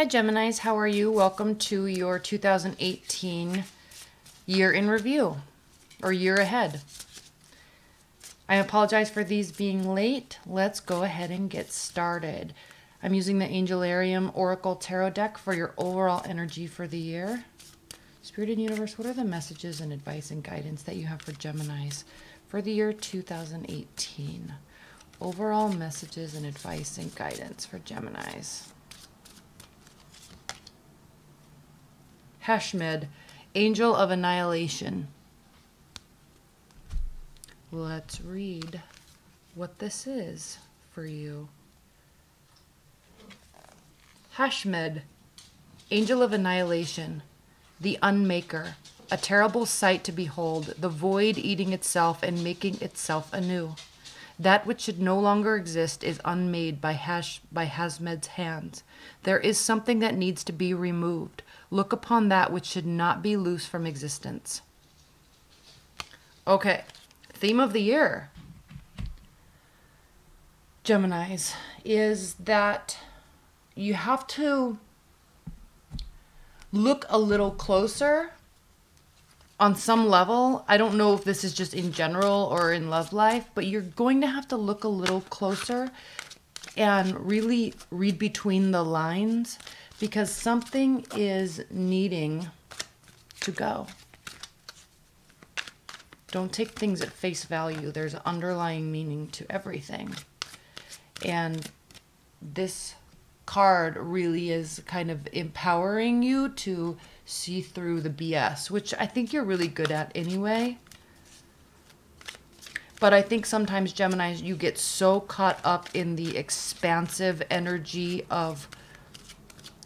Hi Geminis, how are you? Welcome to your 2018 year in review, or year ahead. I apologize for these being late. Let's go ahead and get started. I'm using the Angelarium Oracle Tarot deck for your overall energy for the year. Spirit and Universe, what are the messages and advice and guidance that you have for Geminis for the year 2018? Overall messages and advice and guidance for Geminis. Hashmed, Angel of Annihilation. Let's read what this is for you. Hashmed, Angel of Annihilation, the Unmaker, a terrible sight to behold, the void eating itself and making itself anew. That which should no longer exist is unmade by Hashmed's hands. There is something that needs to be removed. Look upon that which should not be loose from existence. Okay, theme of the year, Geminis, is that you have to look a little closer on some level. I don't know if this is just in general or in love life, but you're going to have to look a little closer and really read between the lines, because something is needing to go. Don't take things at face value. There's an underlying meaning to everything. And this card really is kind of empowering you to see through the BS, which I think you're really good at anyway. But I think sometimes, Geminis, you get so caught up in the expansive energy of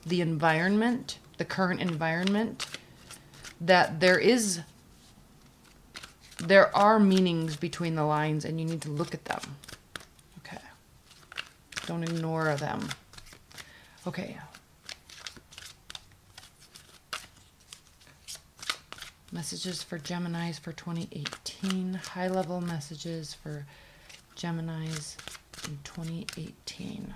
the environment, the current environment, that there are meanings between the lines, and you need to look at them. Okay. Don't ignore them. Okay. Messages for Geminis for 2018. High-level messages for Geminis in 2018.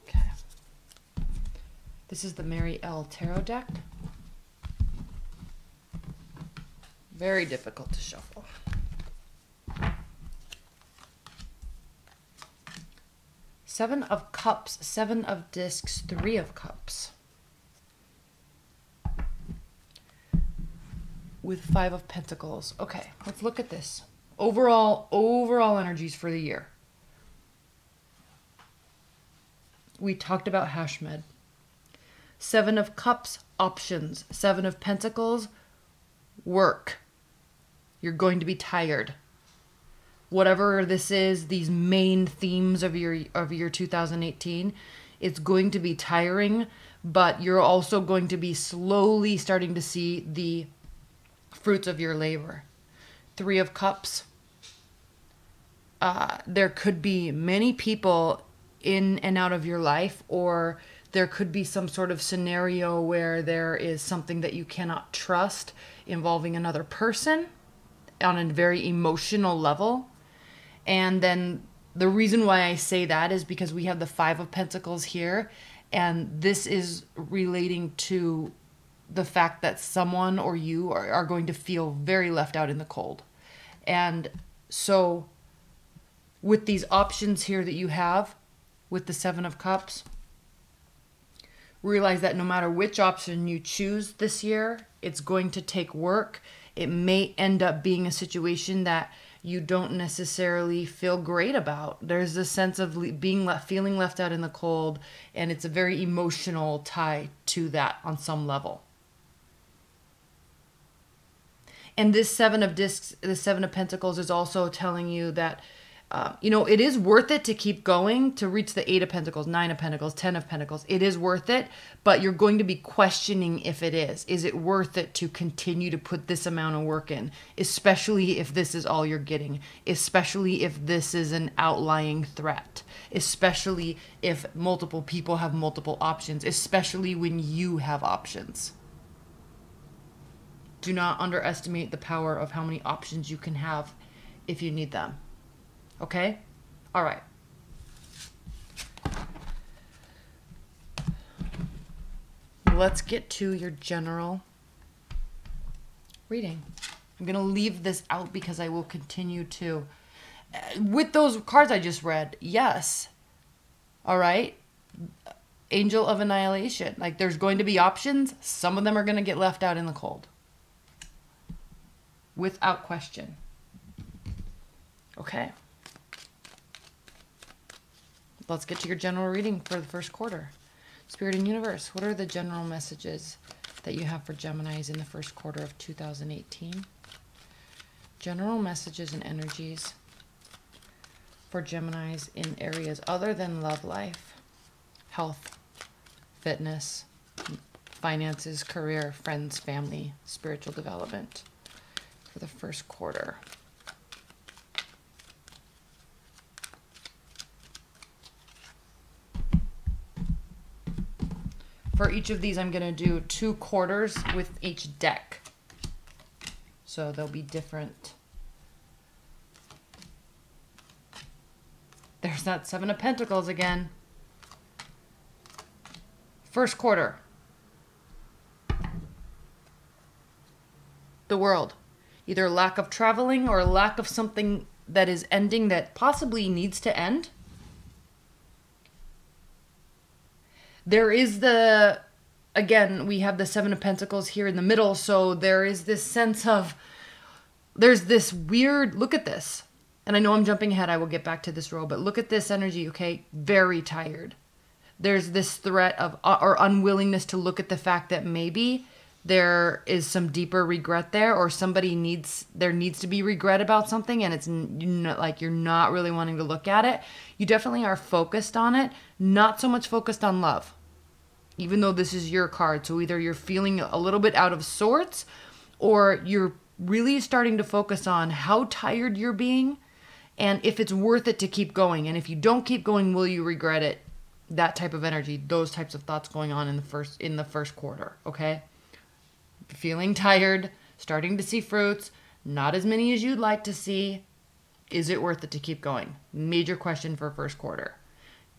Okay. This is the Mary L. Tarot deck. Very difficult to shuffle. Seven of Cups, Seven of Discs, Three of Cups. With Five of Pentacles. Okay, let's look at this. Overall energies for the year. We talked about Hashmed. Seven of Cups, options. Seven of Pentacles, work. You're going to be tired. Whatever this is, these main themes of your 2018, it's going to be tiring, but you're also going to be slowly starting to see the fruits of your labor. Three of Cups. There could be many people in and out of your life, or there could be some sort of scenario where there is something that you cannot trust involving another person on a very emotional level. And then the reason why I say that is because we have the Five of Pentacles here, and this is relating to the fact that someone or you are going to feel very left out in the cold. And so with these options here that you have with the Seven of Cups, realize that no matter which option you choose this year, it's going to take work. It may end up being a situation that you don't necessarily feel great about. There's a sense of feeling left out in the cold, and it's a very emotional tie to that on some level. And this Seven of Discs, the Seven of Pentacles, is also telling you that it is worth it to keep going to reach the Eight of Pentacles, Nine of Pentacles, 10 of Pentacles. It is worth it, but you're going to be questioning if it is. Is it worth it to continue to put this amount of work in, especially if this is all you're getting, especially if this is an outlying threat, especially if multiple people have multiple options, especially when you have options. Do not underestimate the power of how many options you can have if you need them. Okay? All right. Let's get to your general reading. I'm going to leave this out because I will continue to. With those cards I just read, yes. All right? Angel of Annihilation. Like, there's going to be options. Some of them are going to get left out in the cold. Without question. Okay. Let's get to your general reading for the first quarter. Spirit and Universe, what are the general messages that you have for Geminis in the first quarter of 2018? General messages and energies for Geminis in areas other than love life, health, fitness, finances, career, friends, family, spiritual development for the first quarter. For each of these, I'm going to do 2 quarters with each deck. So they'll be different. There's that 7 of Pentacles again. First quarter. The World. Either lack of traveling or lack of something that is ending that possibly needs to end. There is again, we have the 7 of Pentacles here in the middle, so there is this sense of, there's this weird, look at this. And I know I'm jumping ahead, I will get back to this row, but look at this energy, okay? Very tired. There's this threat of, or unwillingness to look at the fact that maybe there is some deeper regret there, or there needs to be regret about something, and it's like you're not really wanting to look at it. You definitely are focused on it, not so much focused on love, even though this is your card. So either you're feeling a little bit out of sorts, or you're really starting to focus on how tired you're being and if it's worth it to keep going. And if you don't keep going, will you regret it? That type of energy, those types of thoughts going on in the first quarter, okay? Feeling tired, starting to see fruits, not as many as you'd like to see. Is it worth it to keep going? Major question for first quarter.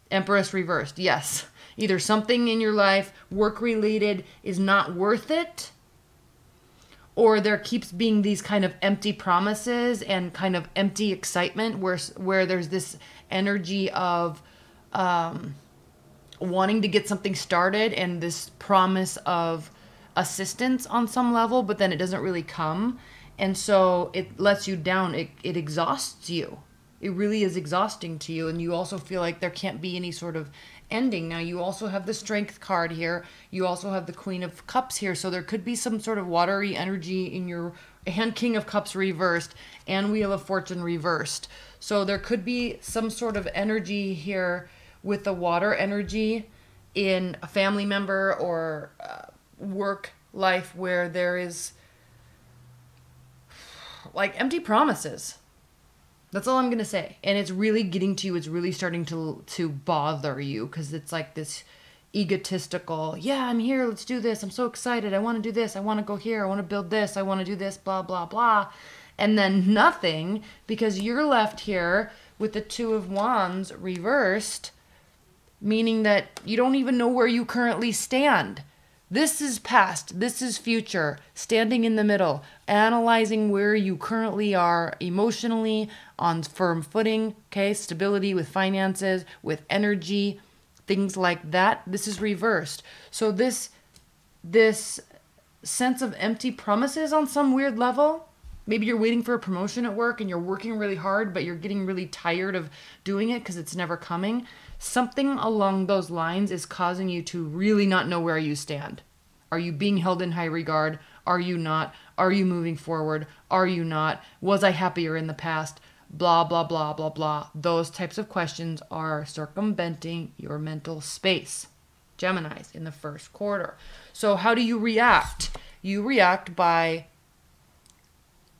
Empress reversed. Yes. Either something in your life, work-related, is not worth it, or there keeps being these kind of empty promises and kind of empty excitement where there's this energy of wanting to get something started and this promise of assistance on some level, but then it doesn't really come. And so it lets you down. It exhausts you. It really is exhausting to you. And you also feel like there can't be any sort of ending. Now, you also have the Strength card here. You also have the Queen of Cups here. So there could be some sort of watery energy in your hand. King of Cups reversed and Wheel of Fortune reversed. So there could be some sort of energy here with the water energy in a family member or work life where there is like empty promises. That's all I'm going to say. And it's really getting to you. It's really starting to bother you because it's like this egotistical, yeah, I'm here. Let's do this. I'm so excited. I want to do this. I want to go here. I want to build this. I want to do this, blah, blah, blah. And then nothing, because you're left here with the Two of Wands reversed, meaning that you don't even know where you currently stand. This is past, this is future, standing in the middle, analyzing where you currently are emotionally, on firm footing, okay, stability with finances, with energy, things like that. This is reversed. So this sense of empty promises on some weird level, maybe you're waiting for a promotion at work and you're working really hard, but you're getting really tired of doing it because it's never coming. Something along those lines is causing you to really not know where you stand. Are you being held in high regard? Are you not? Are you moving forward? Are you not? Was I happier in the past? Blah, blah, blah, blah, blah. Those types of questions are circumventing your mental space. Geminis in the first quarter. So how do you react? You react by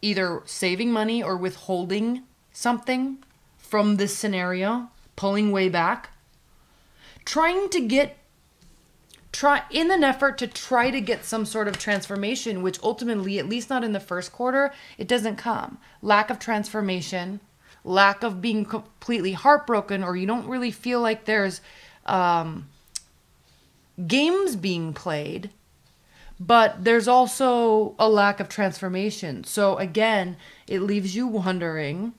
either saving money or withholding something from this scenario, pulling way back, trying to get in an effort to try to get some sort of transformation, which ultimately, at least not in the first quarter, it doesn't come. Lack of transformation, lack of being completely heartbroken, or you don't really feel like there's games being played, but there's also a lack of transformation. So again, it leaves you wondering,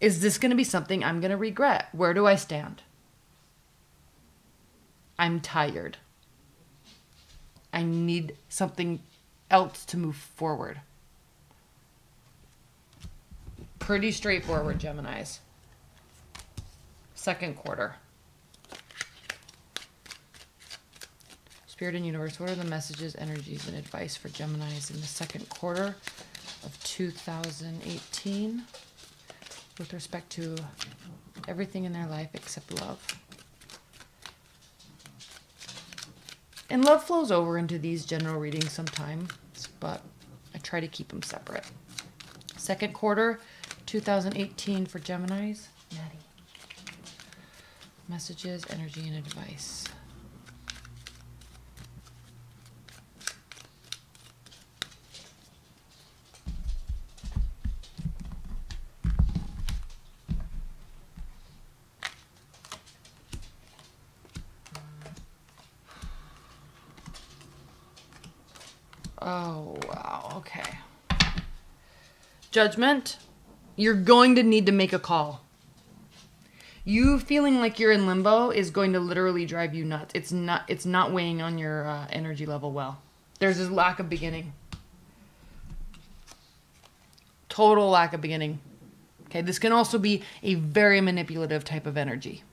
is this going to be something I'm going to regret? Where do I stand? I'm tired. I need something else to move forward. Pretty straightforward, Geminis. Second quarter. Spirit and universe, what are the messages, energies, and advice for Geminis in the second quarter of 2018 with respect to everything in their life except love? And love flows over into these general readings sometimes, but I try to keep them separate. Second quarter, 2018 for Geminis. Maddie. Messages, energy, and advice. Oh, wow. Okay. Judgment. You're going to need to make a call. You feeling like you're in limbo is going to literally drive you nuts. It's not weighing on your energy level well. There's this lack of beginning. Total lack of beginning. Okay, this can also be a very manipulative type of energy.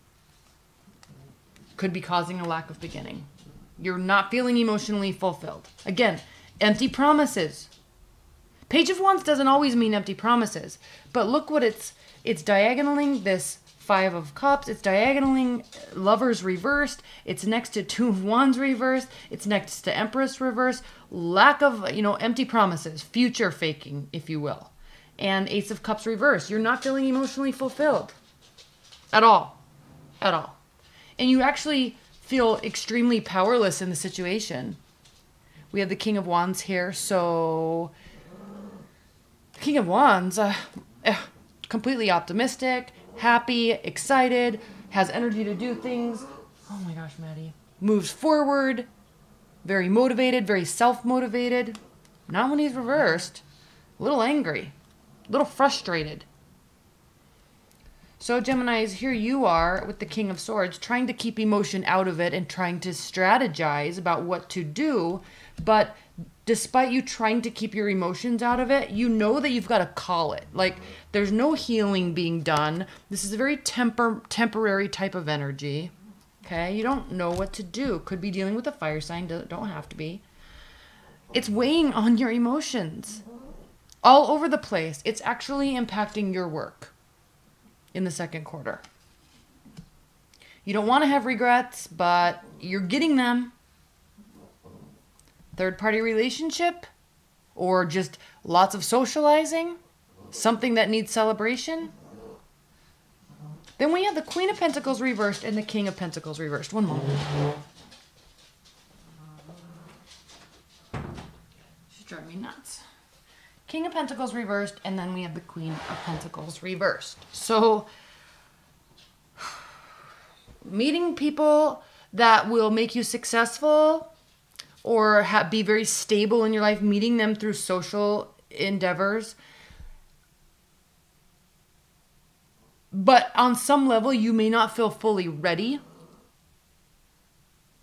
Could be causing a lack of beginning. You're not feeling emotionally fulfilled. Again, empty promises. Page of Wands doesn't always mean empty promises, but look what it's diagonaling this Five of Cups. It's diagonaling Lovers reversed. It's next to Two of Wands reversed. It's next to Empress reversed. Lack of, empty promises, future faking, if you will. And Ace of Cups reversed. You're not feeling emotionally fulfilled at all. At all. And you actually feel extremely powerless in the situation. We have the King of Wands here, so King of Wands, completely optimistic, happy, excited, has energy to do things. Oh my gosh, Maddie. Moves forward, very motivated, very self-motivated. Not when he's reversed. A little angry, a little frustrated. So Geminis, here you are with the King of Swords, trying to keep emotion out of it and trying to strategize about what to do. But despite you trying to keep your emotions out of it, you know that you've got to call it. Like, there's no healing being done. This is a very temporary type of energy. Okay? You don't know what to do. Could be dealing with a fire sign. Don't have to be. It's weighing on your emotions. All over the place. It's actually impacting your work in the second quarter. You don't want to have regrets, but you're getting them. Third-party relationship, or just lots of socializing, something that needs celebration. Then we have the Queen of Pentacles reversed and the King of Pentacles reversed. One moment. She's driving me nuts. King of Pentacles reversed, and then we have the Queen of Pentacles reversed. So, meeting people that will make you successful or be very stable in your life, meeting them through social endeavors. But on some level, you may not feel fully ready.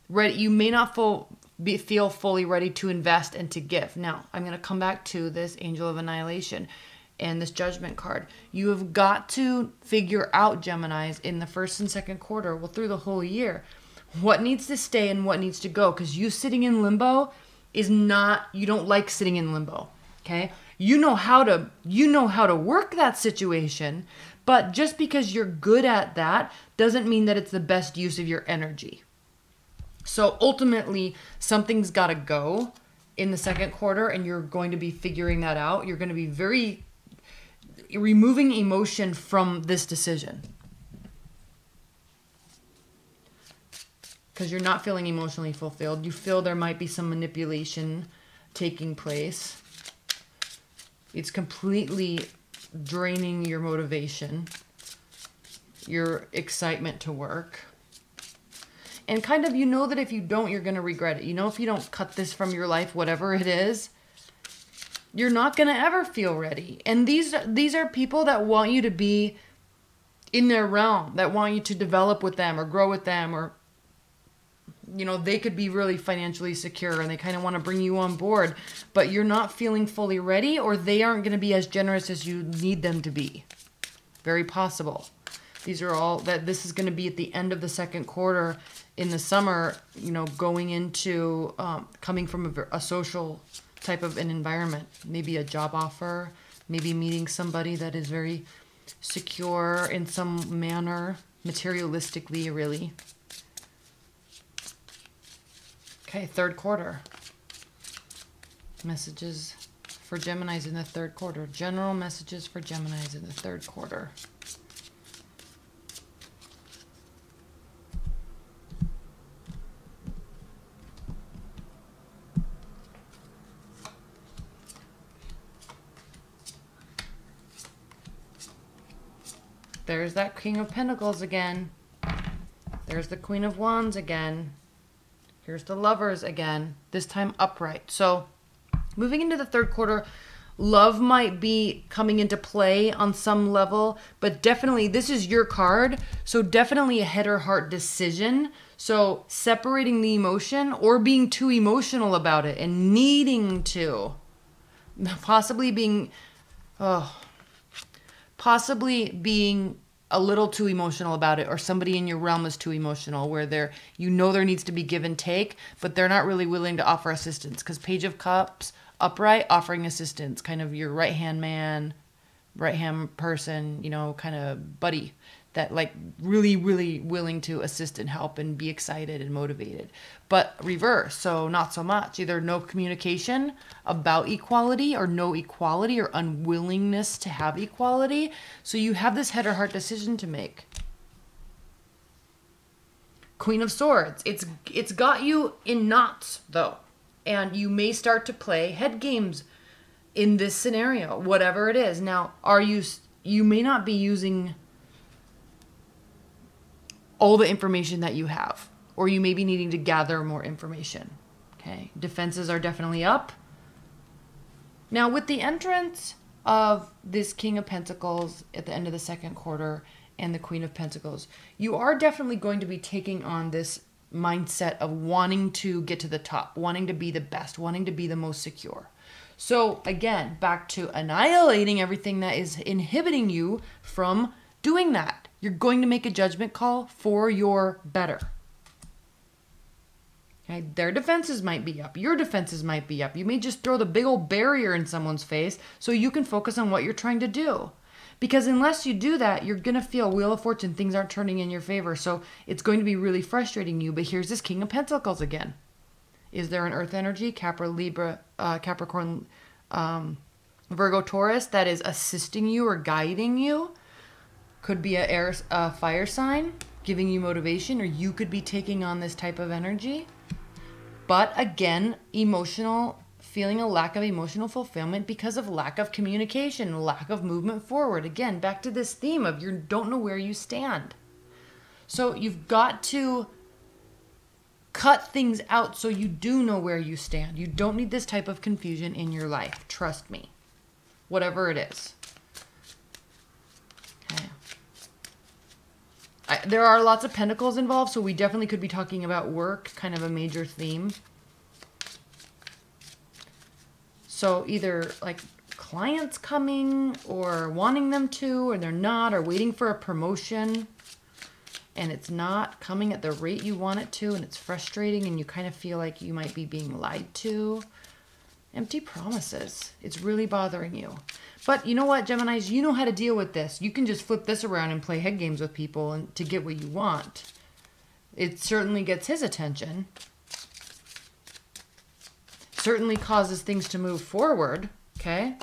You may not feel fully ready to invest and to give. Now, I'm going to come back to this Angel of Annihilation and this Judgment card. You have got to figure out, Geminis, in the first and second quarter, well, through the whole year, what needs to stay and what needs to go. Because you sitting in limbo is not, you don't like sitting in limbo. Okay? You know how to work that situation, but just because you're good at that doesn't mean that it's the best use of your energy. So ultimately, something's got to go in the second quarter, and you're going to be figuring that out. You're going to be removing emotion from this decision. because you're not feeling emotionally fulfilled. You feel there might be some manipulation taking place. It's completely draining your motivation, your excitement to work. And kind of, you know that if you don't, you're going to regret it. You know, if you don't cut this from your life, whatever it is, you're not going to ever feel ready. And these are people that want you to be in their realm, that want you to develop with them or grow with them, or, you know, they could be really financially secure and they kind of want to bring you on board, but you're not feeling fully ready, or they aren't going to be as generous as you need them to be. Very possible. These are all that this is going to be at the end of the second quarter in the summer, you know, going into coming from a social type of an environment, maybe a job offer, maybe meeting somebody that is very secure in some manner, materialistically, really. Okay, third quarter. Messages for Geminis in the third quarter. General messages for Geminis in the third quarter. There's that King of Pentacles again. There's the Queen of Wands again. Here's the Lovers again, this time upright. So moving into the third quarter, love might be coming into play on some level, but definitely this is your card. So definitely a head or heart decision. So separating the emotion or being too emotional about it and needing to, possibly being a little too emotional about it, or somebody in your realm is too emotional where there needs to be give and take, but they're not really willing to offer assistance, because Page of Cups upright, offering assistance, kind of your right hand man, right hand person, you know, kind of buddy that like really willing to assist and help and be excited and motivated. But reverse, so not so much, either no communication about equality or no equality or unwillingness to have equality. So you have this head or heart decision to make. Queen of Swords, it's got you in knots though, and you may start to play head games in this scenario, whatever it is. Now, you may not be using all the information that you have, or you may be needing to gather more information. Okay, defenses are definitely up. Now, with the entrance of this King of Pentacles at the end of the second quarter and the Queen of Pentacles, you are definitely going to be taking on this mindset of wanting to get to the top, wanting to be the best, wanting to be the most secure. So again, back to annihilating everything that is inhibiting you from doing that. You're going to make a judgment call for your better. Okay? Their defenses might be up. Your defenses might be up. You may just throw the big old barrier in someone's face so you can focus on what you're trying to do. Because unless you do that, you're going to feel Wheel of Fortune. Things aren't turning in your favor. So it's going to be really frustrating you. But here's this King of Pentacles again. Is there an earth energy, Capricorn, Virgo, Taurus, that is assisting you or guiding you? Could be a fire sign giving you motivation, or you could be taking on this type of energy. But again, feeling a lack of emotional fulfillment because of lack of communication, lack of movement forward. Again, back to this theme of you don't know where you stand. So you've got to cut things out so you do know where you stand. You don't need this type of confusion in your life. Trust me. Whatever it is. Okay. There are lots of pentacles involved, so we definitely could be talking about work, kind of a major theme. So either like clients coming or wanting them to, or they're not, or waiting for a promotion and it's not coming at the rate you want it to, and it's frustrating and you kind of feel like you might be being lied to. Empty promises. It's really bothering you. But you know what, Geminis? You know how to deal with this. You can just flip this around and play head games with people and to get what you want. It certainly gets his attention. Certainly causes things to move forward. Okay?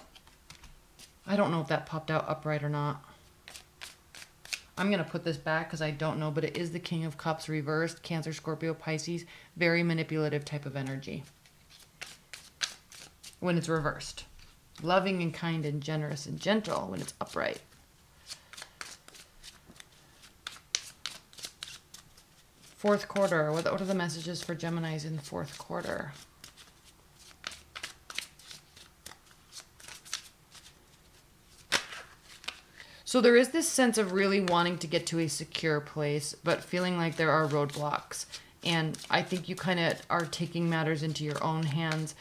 I don't know if that popped out upright or not. I'm going to put this back because I don't know, but it is the King of Cups reversed. Cancer, Scorpio, Pisces. Very manipulative type of energy when it's reversed. Loving and kind and generous and gentle when it's upright. Fourth quarter. What are the messages for Geminis in the fourth quarter? So there is this sense of really wanting to get to a secure place, but feeling like there are roadblocks. And I think you kind of are taking matters into your own hands,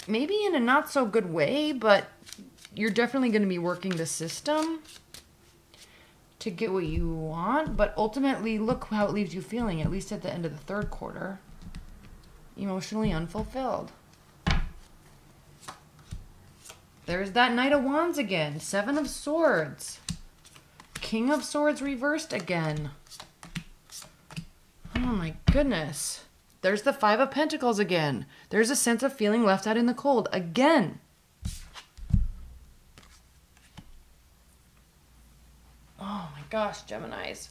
maybe in a not so good way, but you're definitely going to be working the system to get what you want. But ultimately, look how it leaves you feeling, at least at the end of the third quarter. Emotionally unfulfilled. There's that Knight of Wands again. Seven of Swords. King of Swords reversed again. Oh my goodness. There's the Five of Pentacles again. There's a sense of feeling left out in the cold again. Oh my gosh, Geminis.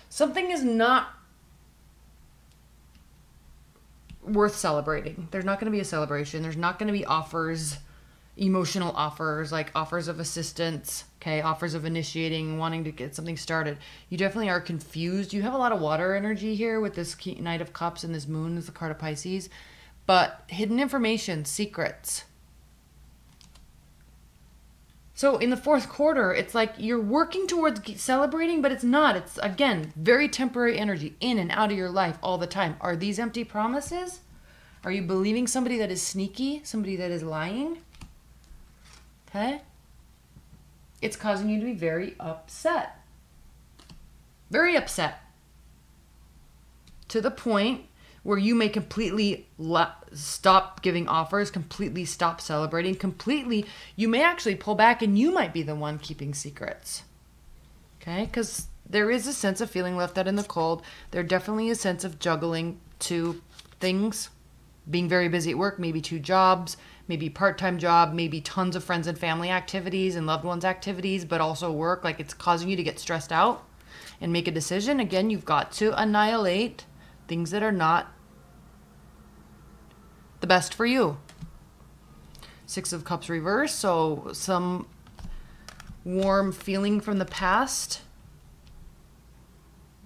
Something is not worth celebrating. There's not going to be a celebration. There's not going to be offers, emotional offers, like offers of assistance, okay, offers of initiating, wanting to get something started. You definitely are confused. You have a lot of water energy here with this Knight of Cups, and this Moon is the card of Pisces. But hidden information, secrets. So in the fourth quarter, it's like you're working towards celebrating, but it's not. It's, again, very temporary energy in and out of your life all the time. Are these empty promises? Are you believing somebody that is sneaky, somebody that is lying? Okay? It's causing you to be very upset. Very upset. To the point where you may completely stop giving offers, completely stop celebrating, completely, you may actually pull back and you might be the one keeping secrets. Okay? Because there is a sense of feeling left out in the cold. There definitely is a sense of juggling two things. Being very busy at work, maybe two jobs, maybe part-time job, maybe tons of friends and family activities and loved ones activities, but also work. Like it's causing you to get stressed out and make a decision. Again, you've got to annihilate things that are not the best for you. Six of Cups reverse. So some warm feeling from the past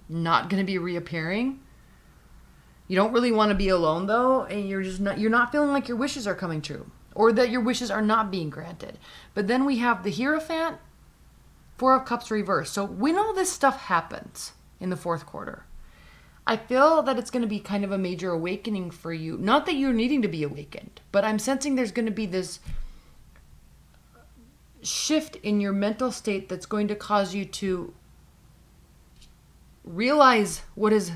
not going to be reappearing. You don't really want to be alone though, and you're not feeling like your wishes are coming true or that your wishes are not being granted. But then we have the Hierophant, Four of Cups reverse. So when all this stuff happens in the fourth quarter, I feel that it's going to be kind of a major awakening for you. Not that you're needing to be awakened, but I'm sensing there's going to be this shift in your mental state that's going to cause you to realize the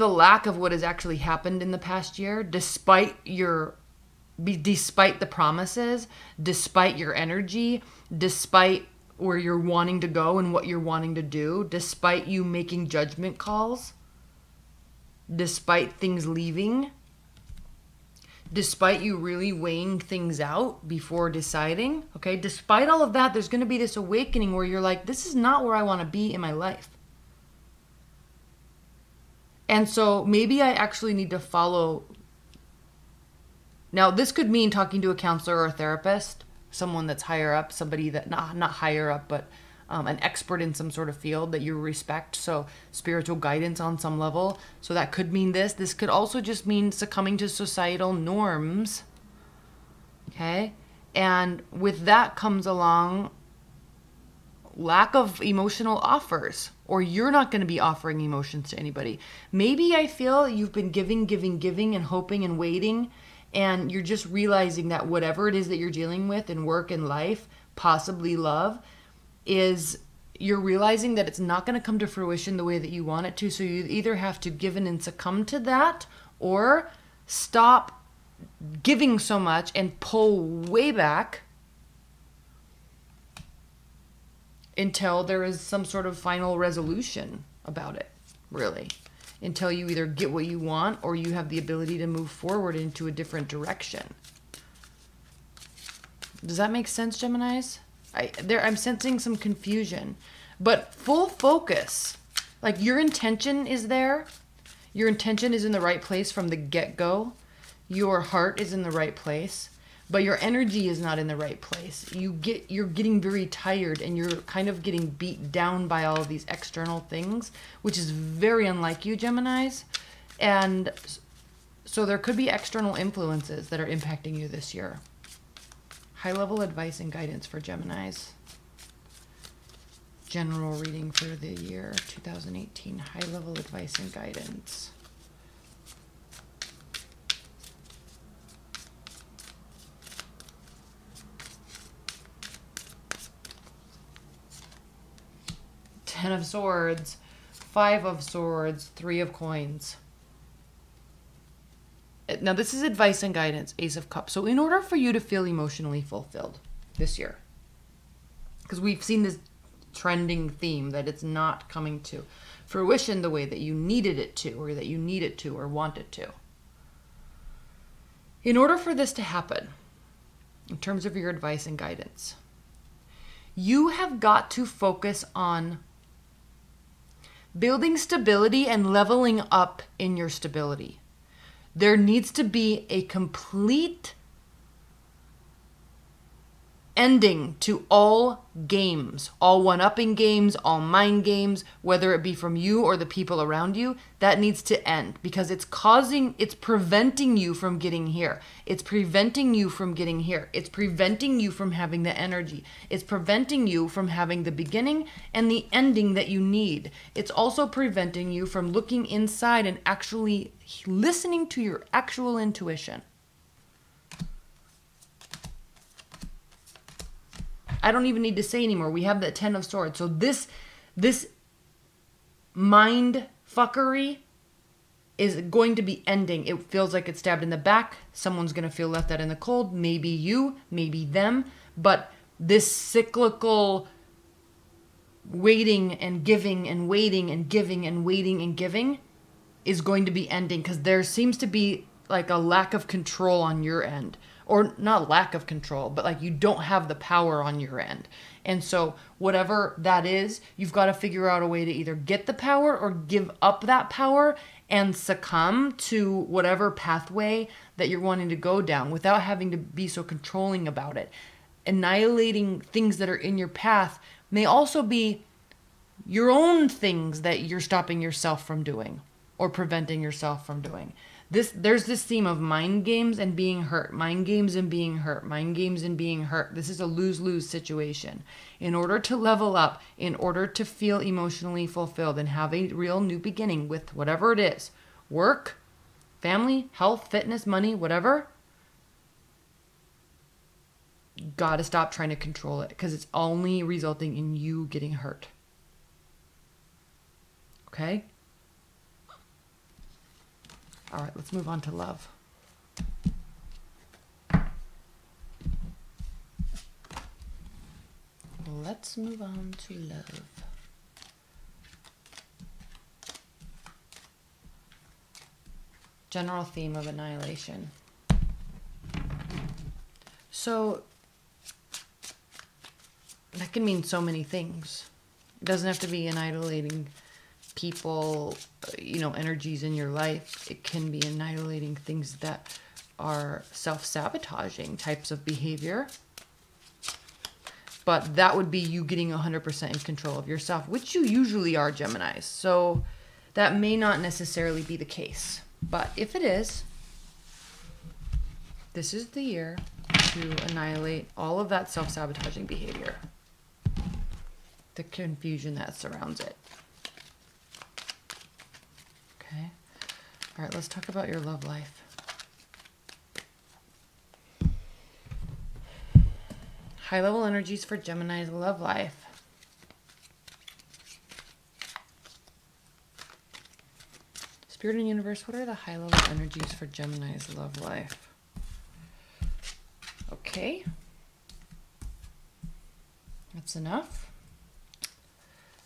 lack of what has actually happened in the past year, despite the promises, despite your energy, despite where you're wanting to go and what you're wanting to do, despite you making judgment calls, despite things leaving, despite you really weighing things out before deciding, okay? Despite all of that, there's going to be this awakening where you're like, this is not where I want to be in my life. And so maybe I actually need to follow. Now, this could mean talking to a counselor or a therapist, someone that's higher up, somebody that, not higher up, but an expert in some sort of field that you respect. So spiritual guidance on some level. So that could mean this. This could also just mean succumbing to societal norms. Okay? And with that comes along lack of emotional offers, or you're not going to be offering emotions to anybody. Maybe I feel you've been giving and hoping and waiting, and you're just realizing that whatever it is that you're dealing with in work and life, possibly love, is you're realizing that it's not going to come to fruition the way that you want it to. So you either have to give in and succumb to that, or stop giving so much and pull way back until there is some sort of final resolution about it, really. Until you either get what you want or you have the ability to move forward into a different direction. Does that make sense, Geminis? I'm sensing some confusion, but full focus. Like your intention is there. Your intention is in the right place from the get-go. Your heart is in the right place, but your energy is not in the right place. You're getting very tired and you're kind of getting beat down by all of these external things, which is very unlike you, Geminis. And so there could be external influences that are impacting you this year. High-level advice and guidance for Geminis. General reading for the year 2018. High-level advice and guidance. Ten of Swords, Five of Swords, Three of Coins. Now, this is advice and guidance, Ace of Cups. So in order for you to feel emotionally fulfilled this year, because we've seen this trending theme that it's not coming to fruition the way that you needed it to, or that you need it to, or want it to. In order for this to happen, in terms of your advice and guidance, you have got to focus on building stability and leveling up in your stability. There needs to be a complete ending to all games, all one-upping games, all mind games, whether it be from you or the people around you. That needs to end, because it's preventing you from getting here. It's preventing you from getting here. It's preventing you from having the energy. It's preventing you from having the beginning and the ending that you need. It's also preventing you from looking inside and actually listening to your actual intuition. I don't even need to say anymore. We have the Ten of Swords. So this mind fuckery is going to be ending. It feels like it's stabbed in the back. Someone's going to feel left out in the cold. Maybe you, maybe them. But this cyclical waiting and giving and waiting and giving and waiting and giving is going to be ending, because there seems to be like a lack of control on your end. Or not lack of control, but like you don't have the power on your end. And so whatever that is, you've got to figure out a way to either get the power or give up that power and succumb to whatever pathway that you're wanting to go down without having to be so controlling about it. Annihilating things that are in your path may also be your own things that you're stopping yourself from doing or preventing yourself from doing. There's this theme of mind games and being hurt, mind games and being hurt, mind games and being hurt. This is a lose-lose situation. In order to level up, in order to feel emotionally fulfilled and have a real new beginning with whatever it is, work, family, health, fitness, money, whatever, you gotta stop trying to control it, because it's only resulting in you getting hurt. Okay? All right, let's move on to love. Let's move on to love. General theme of annihilation. So that can mean so many things. It doesn't have to be annihilating people, energies in your life. It can be annihilating things that are self-sabotaging types of behavior. But that would be you getting 100% in control of yourself, which you usually are, Geminis. So that may not necessarily be the case. But if it is, this is the year to annihilate all of that self-sabotaging behavior. The confusion that surrounds it. Okay. All right, let's talk about your love life. High-level energies for Gemini's love life. Spirit and universe, what are the high-level energies for Gemini's love life? Okay. That's enough.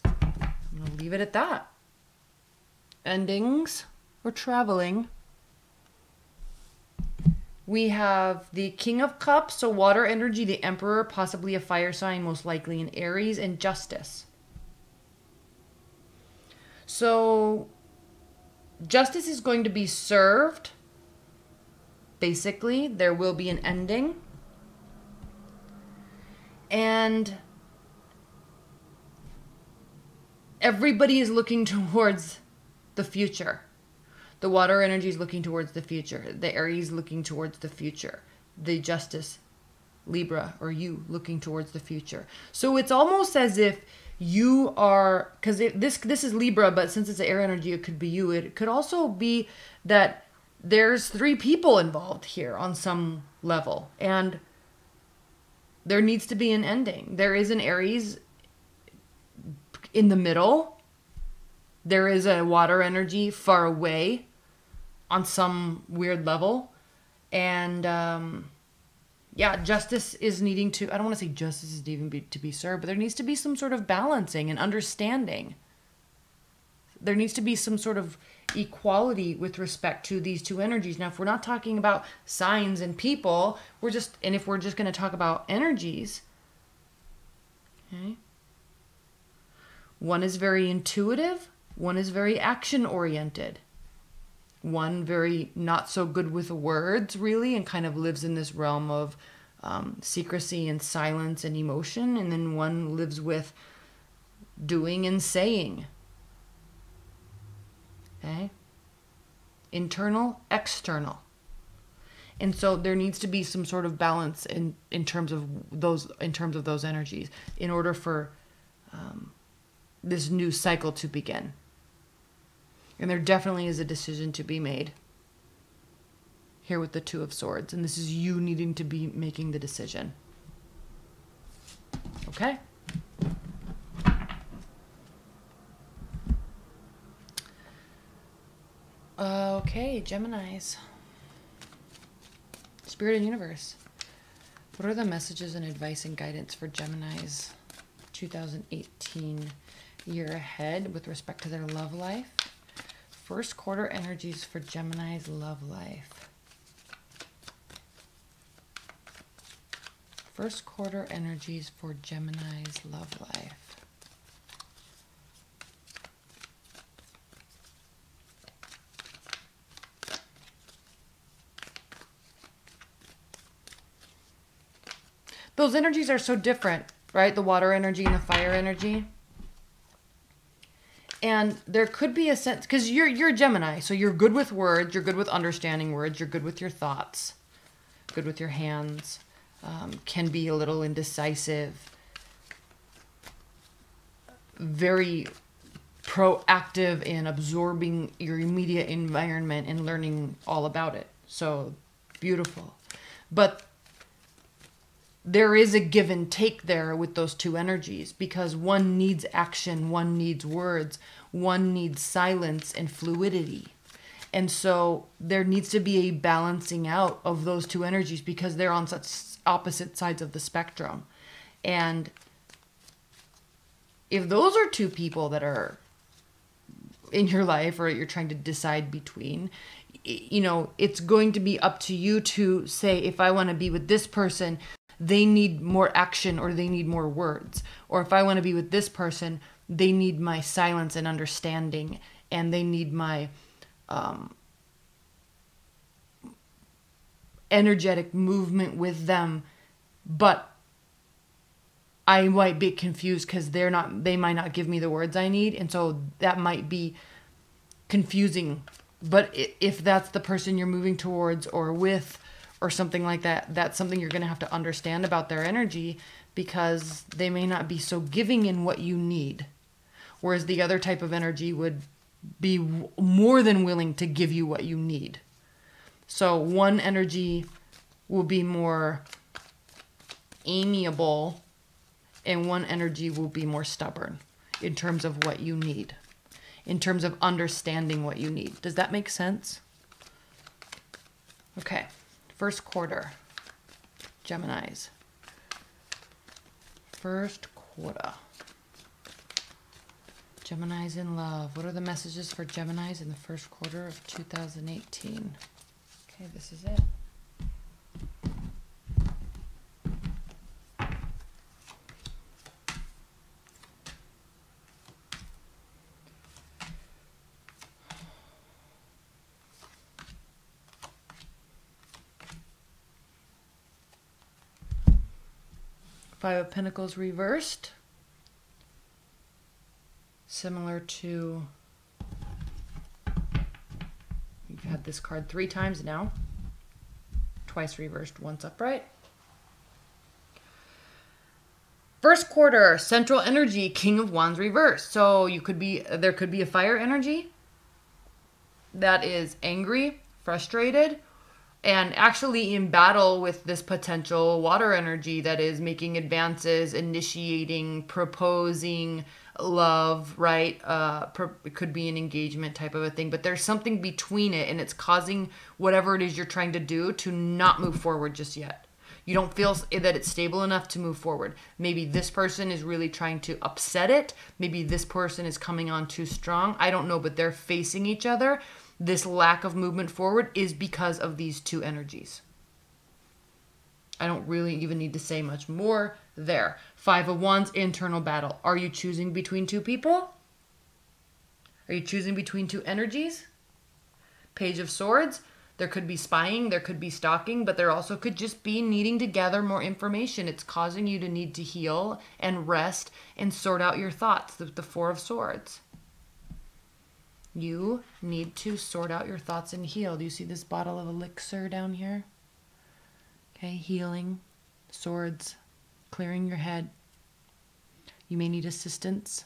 I'm going to leave it at that. Endings or traveling. We have the King of Cups, so water energy, the Emperor, possibly a fire sign, most likely in Aries, and Justice. So justice is going to be served. Basically, there will be an ending. And everybody is looking towards the future. The water energy is looking towards the future. The Aries looking towards the future. The Justice, Libra, or you looking towards the future. So it's almost as if you are, because this is Libra, but since it's air energy, it could be you. It could also be that there's 3 people involved here on some level, and there needs to be an ending. There is an Aries in the middle. There is a water energy far away on some weird level. And yeah, justice is needing to, I don't want to say justice is needing to be served, but there needs to be some sort of balancing and understanding. There needs to be some sort of equality with respect to these 2 energies. Now, if we're not talking about signs and people, if we're just going to talk about energies, okay, one is very intuitive, one is very action oriented, one very not so good with words really, and kind of lives in this realm of secrecy and silence and emotion, and then one lives with doing and saying. Okay? Internal, external. And so there needs to be some sort of balance in terms of those energies in order for this new cycle to begin. And there definitely is a decision to be made here with the 2 of Swords, and this is you needing to be making the decision. Okay? Okay, Geminis. Spirit and Universe. What are the messages and advice and guidance for Geminis 2018 year ahead with respect to their love life? First quarter energies for Gemini's love life. First quarter energies for Gemini's love life. Those energies are so different, right? The water energy and the fire energy. And there could be a sense, because you're a Gemini, so you're good with words, you're good with understanding words, you're good with your thoughts, good with your hands, can be a little indecisive, very proactive in absorbing your immediate environment and learning all about it. So beautiful. But there is a give and take there with those 2 energies, because one needs action, one needs words, one needs silence and fluidity. And so there needs to be a balancing out of those 2 energies, because they're on such opposite sides of the spectrum. And if those are 2 people that are in your life, or you're trying to decide between, you know, it's going to be up to you to say, if I want to be with this person, they need more action or they need more words. Or if I want to be with this person, they need my silence and understanding, and they need my energetic movement with them. But I might be confused because they might not give me the words I need. And so that might be confusing. But if that's the person you're moving towards or with, or something like that, that's something you're going to have to understand about their energy, because they may not be so giving in what you need. Whereas the other type of energy would be more than willing to give you what you need. So one energy will be more amiable, and one energy will be more stubborn in terms of what you need, in terms of understanding what you need. Does that make sense? Okay. First quarter, Geminis. First quarter. Geminis in love. What are the messages for Geminis in the first quarter of 2018? Okay, this is it. Five of Pentacles reversed. Similar to, you've had this card 3 times now. Twice reversed, once upright. First quarter, central energy, King of Wands reversed. So there could be a fire energy that is angry, frustrated, and actually in battle with this potential water energy that is making advances, initiating, proposing love, right? It could be an engagement type of a thing, but there's something between it, and it's causing whatever it is you're trying to do to not move forward just yet. You don't feel that it's stable enough to move forward. Maybe this person is really trying to upset it. Maybe this person is coming on too strong. I don't know, but they're facing each other. This lack of movement forward is because of these two energies. I don't really even need to say much more there. Five of Wands, internal battle. Are you choosing between two people? Are you choosing between two energies? Page of Swords. There could be spying, there could be stalking, but there also could just be needing to gather more information. It's causing you to need to heal and rest and sort out your thoughts. The Four of Swords. You need to sort out your thoughts and heal. Do you see this bottle of elixir down here? Okay, healing, swords, clearing your head. You may need assistance.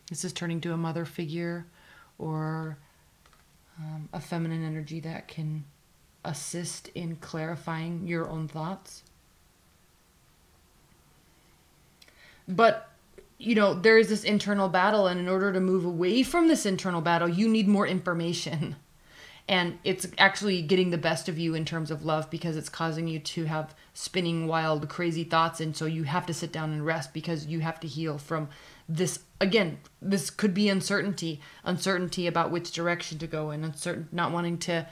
This is turning to a mother figure or a feminine energy that can assist in clarifying your own thoughts. But, you know, there is this internal battle, and in order to move away from this internal battle, you need more information. And it's actually getting the best of you in terms of love, because it's causing you to have spinning, wild, crazy thoughts. And so you have to sit down and rest, because you have to heal from this. Again, this could be uncertainty about which direction to go in, not wanting to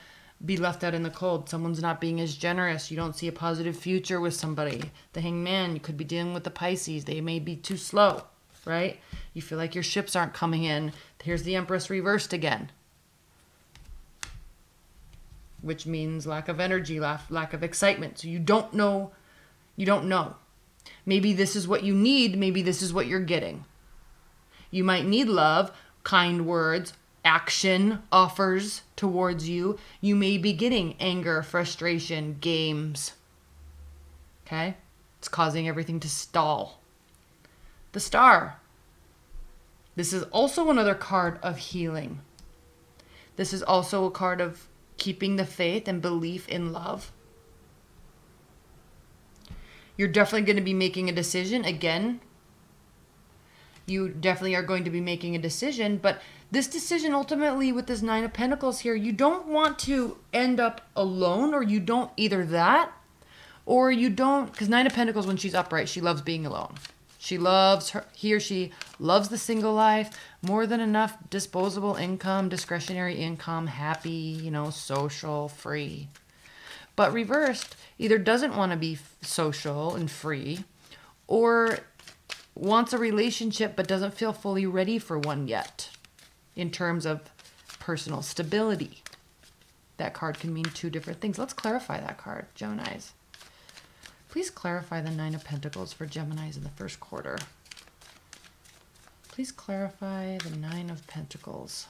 be left out in the cold. Someone's not being as generous. You don't see a positive future with somebody. The Hangman, you could be dealing with the Pisces. They may be too slow, right? You feel like your ships aren't coming in. Here's the Empress reversed again, which means lack of energy, lack of excitement. So you don't know. Maybe this is what you need. Maybe this is what you're getting. You might need love, kind words, action, offers towards you. You may be getting anger, frustration, games. Okay? It's causing everything to stall. The Star. This is also another card of healing. This is also a card of keeping the faith and belief in love. You're definitely going to be making a decision again. You definitely are going to be making a decision, but this decision ultimately with this Nine of Pentacles here, you don't want to end up alone, or you don't either that, or you don't, because Nine of Pentacles, when she's upright, she loves being alone. She loves she loves the single life, more than enough disposable income, discretionary income, happy, you know, social, free. But reversed, either doesn't want to be social and free, or wants a relationship but doesn't feel fully ready for one yet in terms of personal stability. That card can mean two different things. Let's clarify that card, Geminis. Please clarify the Nine of Pentacles for Geminis in the first quarter. Please clarify the Nine of Pentacles.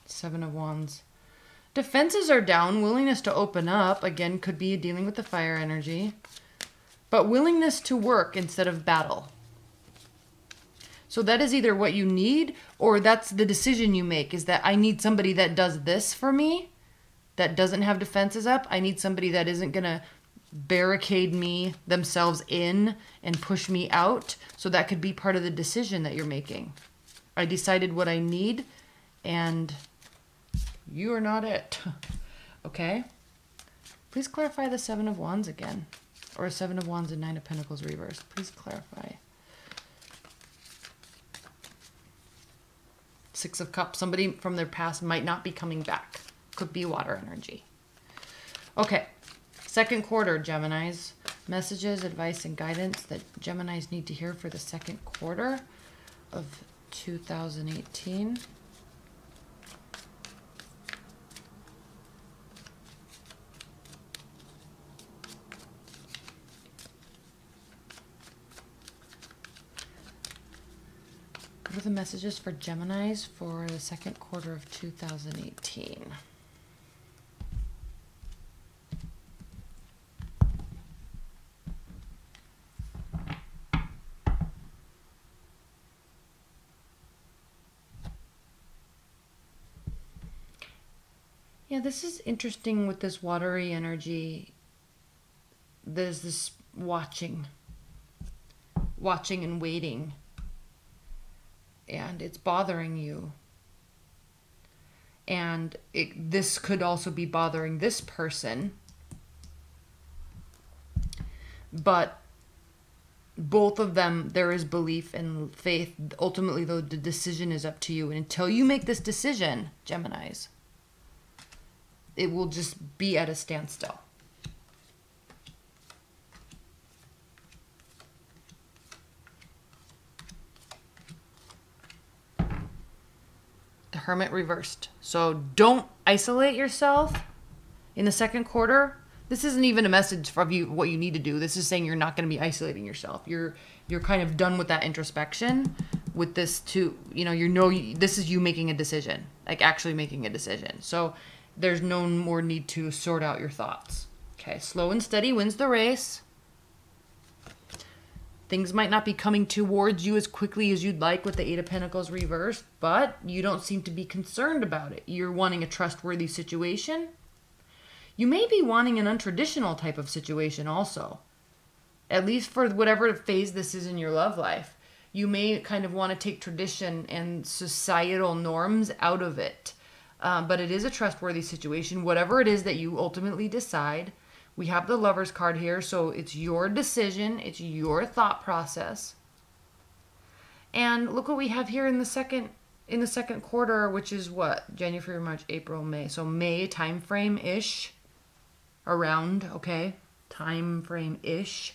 Seven of Wands. Defenses are down. Willingness to open up. Again, could be dealing with the fire energy. But willingness to work instead of battle. So that is either what you need, or that's the decision you make, is that I need somebody that does this for me, that doesn't have defenses up. I need somebody that isn't going to barricade me themselves in and push me out. So that could be part of the decision that you're making. I decided what I need, and you are not it. Okay? Please clarify the Seven of Wands again. Or Seven of Wands and Nine of Pentacles reversed. Please clarify. Six of Cups. Somebody from their past might not be coming back. Could be water energy. Okay. Second quarter, Geminis. Messages, advice, and guidance that Geminis need to hear for the second quarter of 2018. are the messages for Geminis for the second quarter of 2018? Yeah, this is interesting with this watery energy. There's this watching and waiting, and it's bothering you. And this could also be bothering this person. But both of them, there is belief and faith. Ultimately, though, the decision is up to you. And until you make this decision, Geminis, it will just be at a standstill. The Hermit reversed. So don't isolate yourself in the second quarter. This isn't even a message for you what you need to do. This is saying you're not going to be isolating yourself. You're kind of done with that introspection. With this too, this is you making a decision, like actually making a decision. So there's no more need to sort out your thoughts. Okay, slow and steady wins the race. Things might not be coming towards you as quickly as you'd like with the Eight of Pentacles reversed, but you don't seem to be concerned about it. You're wanting a trustworthy situation. You may be wanting an untraditional type of situation also, at least for whatever phase this is in your love life. You may kind of want to take tradition and societal norms out of it. But it is a trustworthy situation. Whatever it is that you ultimately decide, we have the Lover's card here, so it's your decision, it's your thought process. And look what we have here in the second quarter, which is what? January, February, March, April, May. So May time frame-ish, around, okay? Time frame-ish.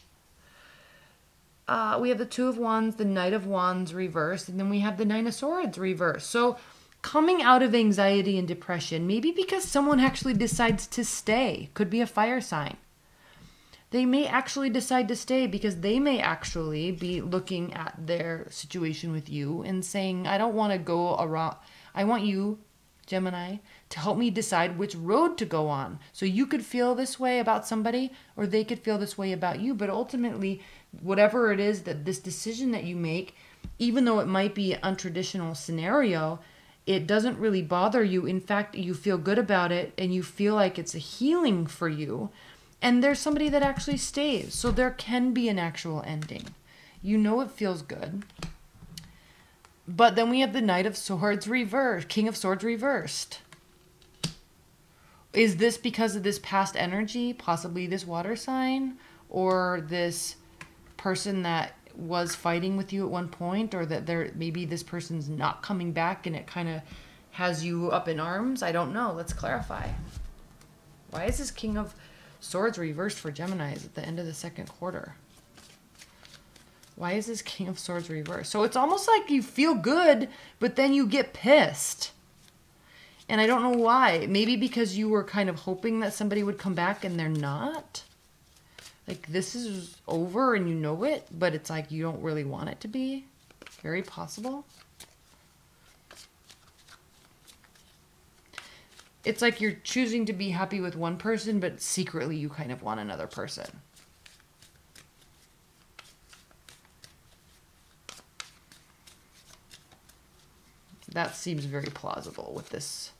We have the Two of Wands, the Knight of Wands reversed, and then we have the Nine of Swords reversed. So coming out of anxiety and depression, maybe because someone actually decides to stay, could be a fire sign. They may actually decide to stay because they may actually be looking at their situation with you and saying, I don't want to go around. I want you, Gemini, to help me decide which road to go on. So you could feel this way about somebody, or they could feel this way about you. But ultimately, whatever it is that this decision that you make, even though it might be an untraditional scenario, it doesn't really bother you. In fact, you feel good about it and you feel like it's a healing for you. And there's somebody that actually stays. So there can be an actual ending. You know it feels good. But then we have the Knight of Swords reversed, King of Swords reversed. Is this because of this past energy, possibly this water sign, or this person that was fighting with you at one point, or that maybe this person's not coming back and it kind of has you up in arms? I don't know. Let's clarify. Why is this King of Swords reversed for Geminis at the end of the second quarter? Why is this King of Swords reversed? So it's almost like you feel good, but then you get pissed. And I don't know why. Maybe because you were kind of hoping that somebody would come back and they're not. Like, this is over and you know it, but it's like you don't really want it to be. Very possible. It's like you're choosing to be happy with one person, but secretly you kind of want another person. That seems very plausible with this.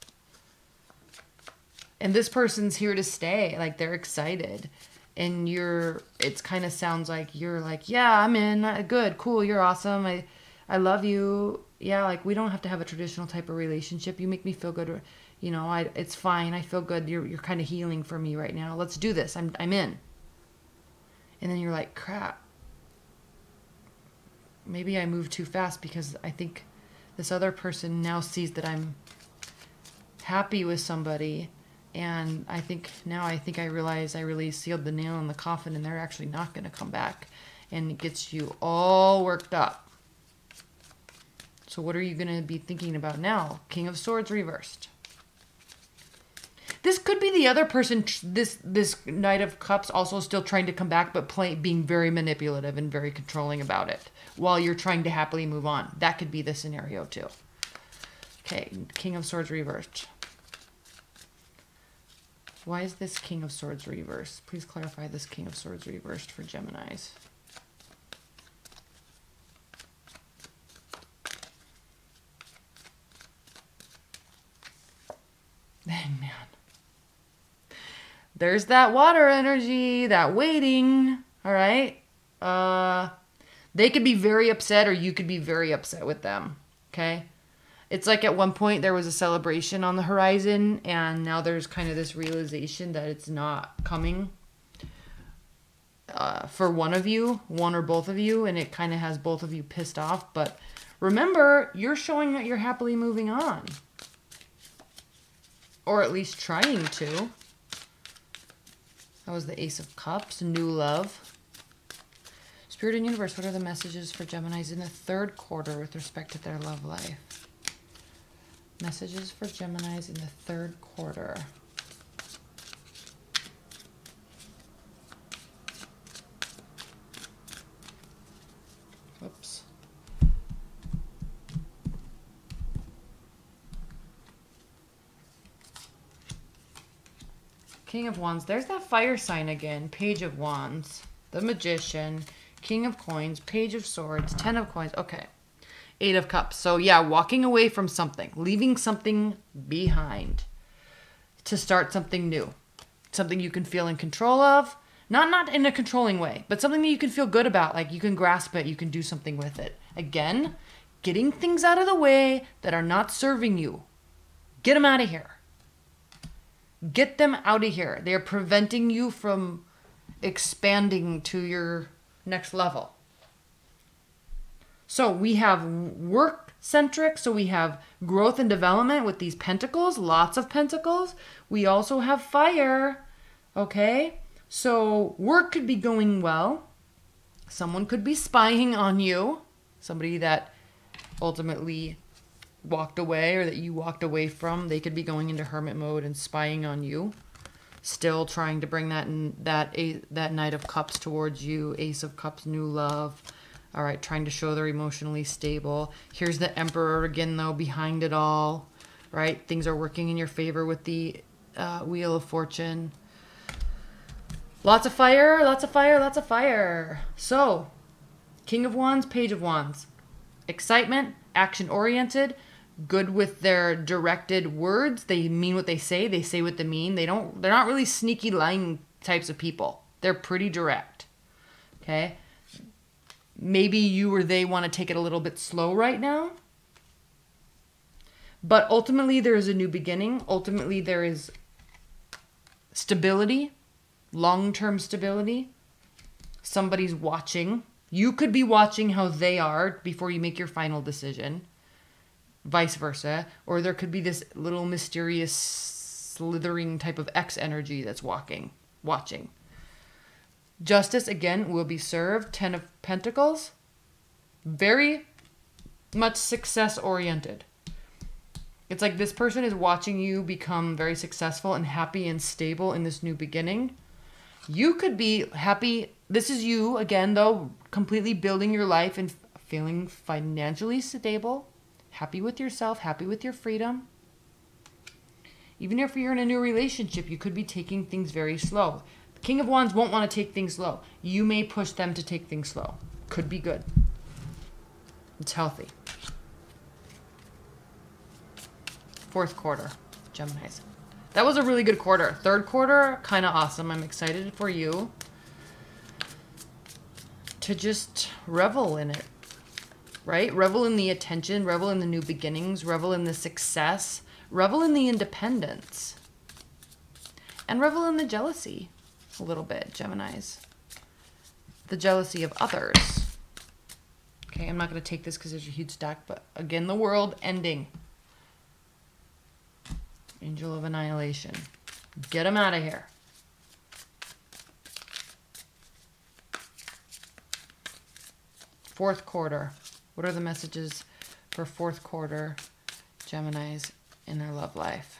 And this person's here to stay. Like, they're excited. And it kind of sounds like you're like, yeah, I'm in. Good, cool, you're awesome. I love you. Yeah, like, we don't have to have a traditional type of relationship. You make me feel good. You know, it's fine. I feel good. You're kind of healing for me right now. Let's do this. I'm in. And then you're like, crap. Maybe I moved too fast because I think this other person now sees that I'm happy with somebody. And I think I realize I really sealed the nail in the coffin and they're actually not going to come back. And it gets you all worked up. So what are you going to be thinking about now? King of Swords reversed. This could be the other person, this Knight of Cups also still trying to come back, but being very manipulative and very controlling about it while you're trying to happily move on. That could be the scenario too. Okay, King of Swords reversed. Why is this King of Swords reversed? Please clarify this King of Swords reversed for Geminis. Man. There's that water energy, that waiting. All right. They could be very upset or you could be very upset with them. Okay. It's like at one point there was a celebration on the horizon and now there's kind of this realization that it's not coming for one of you, one or both of you, and it kind of has both of you pissed off. But remember, you're showing that you're happily moving on. Or at least trying to. That was the Ace of Cups, new love. Spirit and Universe, what are the messages for Geminis in the third quarter with respect to their love life? Messages for Geminis in the third quarter. Whoops. King of Wands. There's that fire sign again. Page of Wands. The Magician. King of Coins. Page of Swords. 10 of Coins. Okay. 8 of Cups. So yeah, walking away from something. Leaving something behind. To start something new. Something you can feel in control of. Not in a controlling way, but something that you can feel good about. Like you can grasp it. You can do something with it. Again, getting things out of the way that are not serving you. Get them out of here. Get them out of here. They are preventing you from expanding to your next level. So we have work-centric. So we have growth and development with these pentacles. Lots of pentacles. We also have fire. Okay? So work could be going well. Someone could be spying on you. Somebody that ultimately walked away or that you walked away from. They could be going into hermit mode and spying on you. Still trying to bring that Knight of Cups towards you. Ace of Cups, new love. All right, trying to show they're emotionally stable. Here's the Emperor again, though, behind it all. Right? Things are working in your favor with the Wheel of Fortune. Lots of fire, lots of fire, lots of fire. So, King of Wands, Page of Wands. Excitement, action-oriented, good with their directed words. They mean what they say what they mean. They're not really sneaky lying types of people. They're pretty direct. Okay? Maybe you or they want to take it a little bit slow right now. But ultimately there is a new beginning. Ultimately there is stability, long-term stability. Somebody's watching. You could be watching how they are before you make your final decision. Vice versa. Or there could be this little mysterious slithering type of X energy that's watching. Justice, again, will be served. 10 of Pentacles. Very much success-oriented. It's like this person is watching you become very successful and happy and stable in this new beginning. You could be happy. This is you, again, though, completely building your life and feeling financially stable. Happy with yourself, happy with your freedom. Even if you're in a new relationship, you could be taking things very slow. The King of Wands won't want to take things slow. You may push them to take things slow. Could be good. It's healthy. Fourth quarter, Geminis. That was a really good quarter. Third quarter, kind of awesome. I'm excited for you to just revel in it, right? Revel in the attention, revel in the new beginnings, revel in the success, revel in the independence, and revel in the jealousy a little bit, Geminis. The jealousy of others. Okay, I'm not going to take this because there's a huge stack, but again, the world ending. Angel of Annihilation. Get them out of here. Fourth quarter. What are the messages for fourth quarter Geminis in their love life?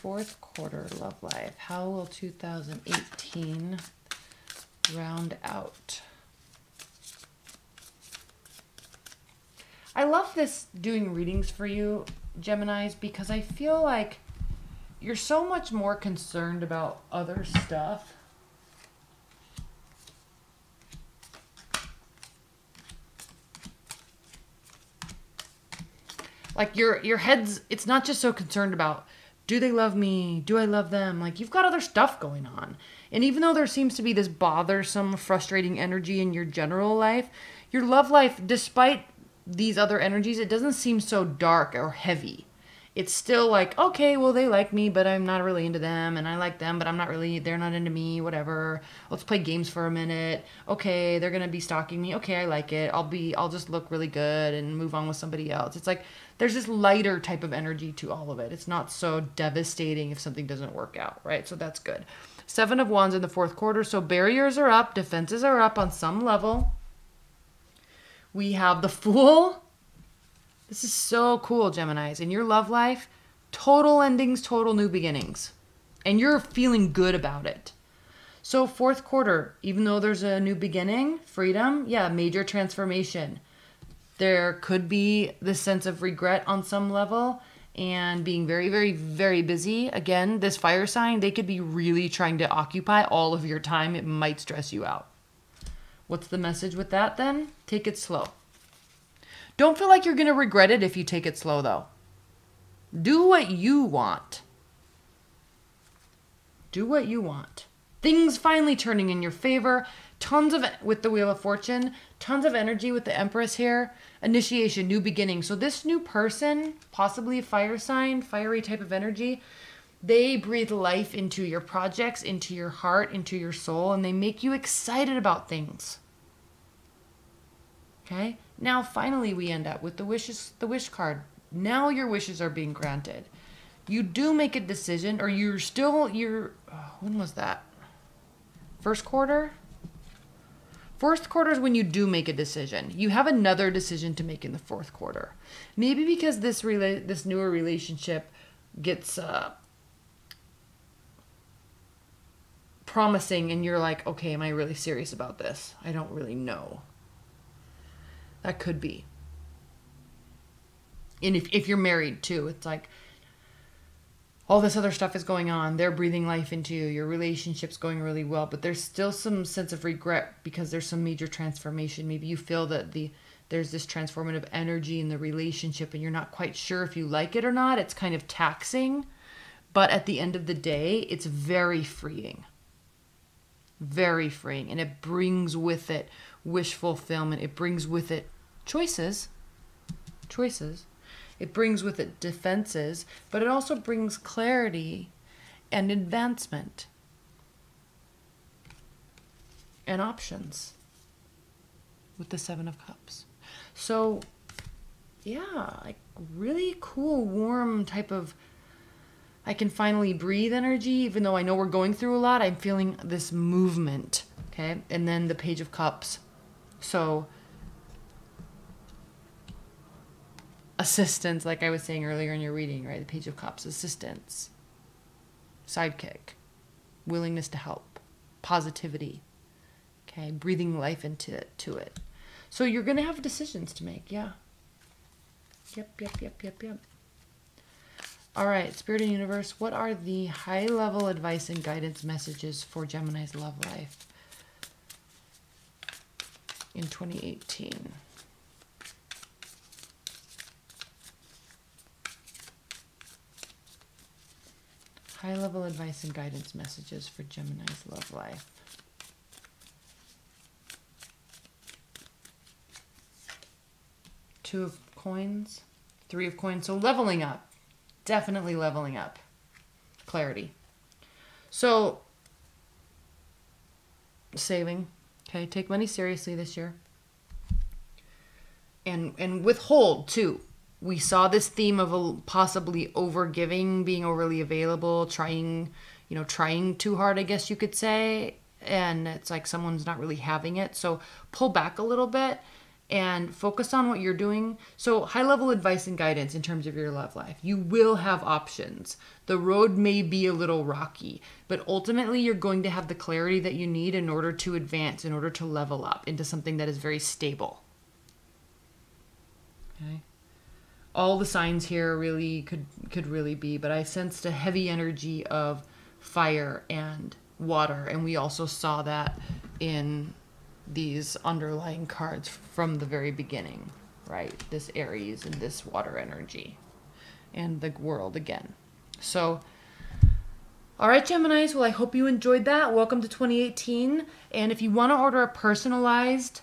fourth quarter love life. How will 2018 round out? I love this doing readings for you, Geminis, because I feel like you're so much more concerned about other stuff. Like your head's, it's not just so concerned about, do they love me? Do I love them? Like, you've got other stuff going on. And even though there seems to be this bothersome, frustrating energy in your general life, your love life, despite these other energies, it doesn't seem so dark or heavy. It's still like, okay, well, they like me, but I'm not really into them, and I like them, but I'm not really, they're not into me, whatever. Let's play games for a minute. Okay, they're going to be stalking me. Okay, I like it. I'll just look really good and move on with somebody else. It's like, there's this lighter type of energy to all of it. It's not so devastating if something doesn't work out, right? So that's good. 7 of Wands in the fourth quarter. So barriers are up, defenses are up on some level. We have the Fool. This is so cool, Geminis. In your love life, total endings, total new beginnings. And you're feeling good about it. So fourth quarter, even though there's a new beginning, freedom, yeah, major transformation. There could be this sense of regret on some level and being very, very, very busy. Again, this fire sign, they could be really trying to occupy all of your time. It might stress you out. What's the message with that then? Take it slow. Don't feel like you're going to regret it if you take it slow, though. Do what you want. Do what you want. Things finally turning in your favor. Tons of, with the Wheel of Fortune, tons of energy with the Empress here. Initiation, new beginning. So this new person, possibly a fire sign, fiery type of energy, they breathe life into your projects, into your heart, into your soul, and they make you excited about things. Okay? Now, finally, we end up with the wishes, the wish card. Now your wishes are being granted. You do make a decision, or when was that? First quarter? Fourth quarter is when you do make a decision. You have another decision to make in the fourth quarter. Maybe because this newer relationship gets promising and you're like, okay, am I really serious about this? I don't really know. That could be. And if you're married too, it's like all this other stuff is going on. They're breathing life into you. Your relationship's going really well, but there's still some sense of regret because there's some major transformation. Maybe you feel that there's this transformative energy in the relationship and you're not quite sure if you like it or not. It's kind of taxing, but at the end of the day, it's very freeing. Very freeing. And it brings with it wish fulfillment. It brings with it choices. It brings with it defenses, but it also brings clarity and advancement and options with the 7 of Cups. So, yeah, like really cool, warm type of, I can finally breathe energy, even though I know we're going through a lot. I'm feeling this movement, okay? And then the Page of Cups. So, assistance, like I was saying earlier in your reading, right? The Page of Cups, assistance, sidekick, willingness to help, positivity, okay? Breathing life into it. So you're going to have decisions to make, yeah. Yep. All right, Spirit and Universe, what are the high-level advice and guidance messages for Gemini's love life in 2018? High-level advice and guidance messages for Gemini's love life. Two of Coins, Three of Coins. So leveling up. Definitely leveling up. Clarity. So, saving. Okay, take money seriously this year. And withhold, too. We saw this theme of possibly overgiving, being overly available, trying too hard, I guess you could say. And it's like someone's not really having it. So pull back a little bit and focus on what you're doing. So high level advice and guidance in terms of your love life. You will have options. The road may be a little rocky, but ultimately you're going to have the clarity that you need in order to advance, in order to level up into something that is very stable. Okay. All the signs here really could really be, but I sensed a heavy energy of fire and water, and we also saw that in these underlying cards from the very beginning, right? This Aries and this water energy and the world again. So, all right, Geminis, well, I hope you enjoyed that. Welcome to 2018. And if you want to order a personalized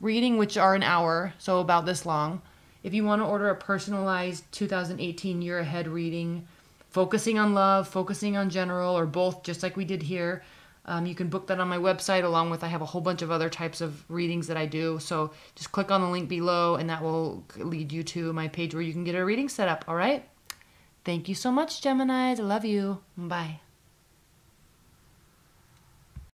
reading, which are an hour, so about this long, if you want to order a personalized 2018 year ahead reading, focusing on love, focusing on general, or both, just like we did here, you can book that on my website, along with I have a whole bunch of other types of readings that I do. So just click on the link below and that will lead you to my page where you can get a reading set up. All right. Thank you so much, Geminis. I love you. Bye.